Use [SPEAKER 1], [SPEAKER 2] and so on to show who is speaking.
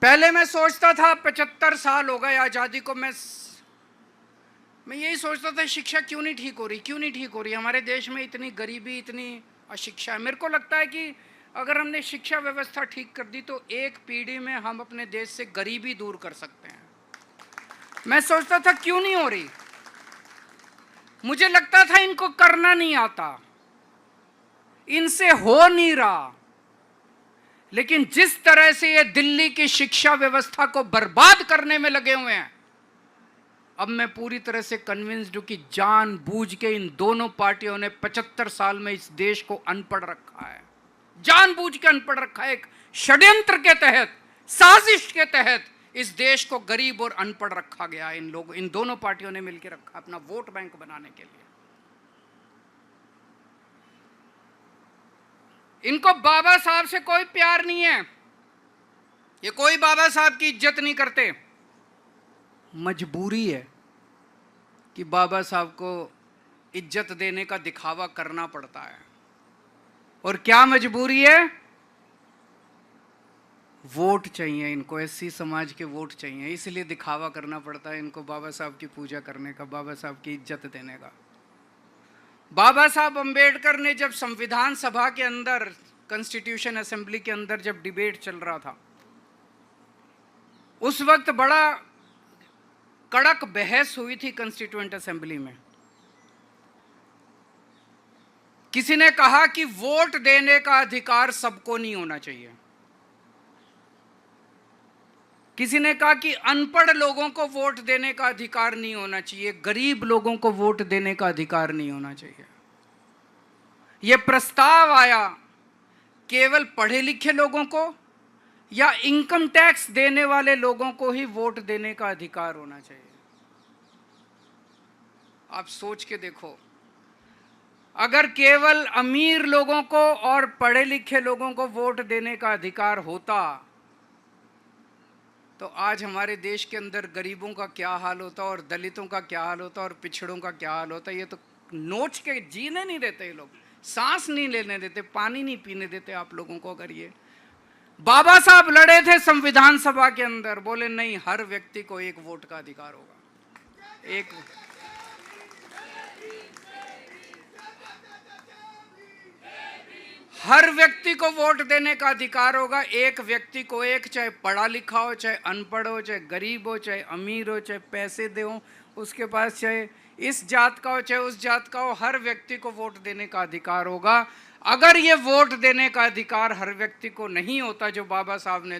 [SPEAKER 1] पहले मैं सोचता था 75 साल हो गए आज़ादी को, मैं यही सोचता था शिक्षा क्यों नहीं ठीक हो रही, क्यों नहीं ठीक हो रही। हमारे देश में इतनी गरीबी, इतनी अशिक्षा है। मेरे को लगता है कि अगर हमने शिक्षा व्यवस्था ठीक कर दी तो एक पीढ़ी में हम अपने देश से गरीबी दूर कर सकते हैं। मैं सोचता था क्यों नहीं हो रही। मुझे लगता था इनको करना नहीं आता, इनसे हो नहीं रहा। लेकिन जिस तरह से ये दिल्ली की शिक्षा व्यवस्था को बर्बाद करने में लगे हुए हैं, अब मैं पूरी तरह से कन्विंस्ड हूं कि जानबूझ के इन दोनों पार्टियों ने 75 साल में इस देश को अनपढ़ रखा है। जानबूझ के अनपढ़ रखा है। एक षड्यंत्र के तहत, साजिश के तहत इस देश को गरीब और अनपढ़ रखा गया। इन दोनों पार्टियों ने मिलकर रखा अपना वोट बैंक बनाने के लिए। इनको बाबा साहब से कोई प्यार नहीं है। ये कोई बाबा साहब की इज्जत नहीं करते। मजबूरी है कि बाबा साहब को इज्जत देने का दिखावा करना पड़ता है। और क्या मजबूरी है? वोट चाहिए इनको, एससी समाज के वोट चाहिए, इसलिए दिखावा करना पड़ता है इनको बाबा साहब की पूजा करने का, बाबा साहब की इज्जत देने का। बाबा साहब अंबेडकर ने जब संविधान सभा के अंदर, कॉन्स्टिट्यूशन असेंबली के अंदर जब डिबेट चल रहा था, उस वक्त बड़ा कड़क बहस हुई थी कॉन्स्टिट्यूएंट असेंबली में। किसी ने कहा कि वोट देने का अधिकार सबको नहीं होना चाहिए। किसी ने कहा कि अनपढ़ लोगों को वोट देने का अधिकार नहीं होना चाहिए, गरीब लोगों को वोट देने का अधिकार नहीं होना चाहिए। यह प्रस्ताव आया केवल पढ़े लिखे लोगों को या इनकम टैक्स देने वाले लोगों को ही वोट देने का अधिकार होना चाहिए। आप सोच के देखो, अगर केवल अमीर लोगों को और पढ़े लिखे लोगों को वोट देने का अधिकार होता तो आज हमारे देश के अंदर गरीबों का क्या हाल होता, और दलितों का क्या हाल होता, और पिछड़ों का क्या हाल होता। ये तो नोच के जीने नहीं देते ये लोग, सांस नहीं लेने देते, पानी नहीं पीने देते आप लोगों को। अगर ये बाबा साहब लड़े थे संविधान सभा के अंदर, बोले नहीं, हर व्यक्ति को एक वोट का अधिकार होगा। एक हर व्यक्ति को वोट देने का अधिकार होगा। एक व्यक्ति को एक, चाहे पढ़ा लिखा हो, चाहे अनपढ़ हो, चाहे गरीब हो, चाहे अमीर हो, चाहे पैसे दे हो उसके पास, चाहे इस जात का हो, चाहे उस जात का हो, हर व्यक्ति को वोट देने का अधिकार होगा। अगर ये वोट देने का अधिकार हर व्यक्ति को नहीं होता जो बाबा साहब ने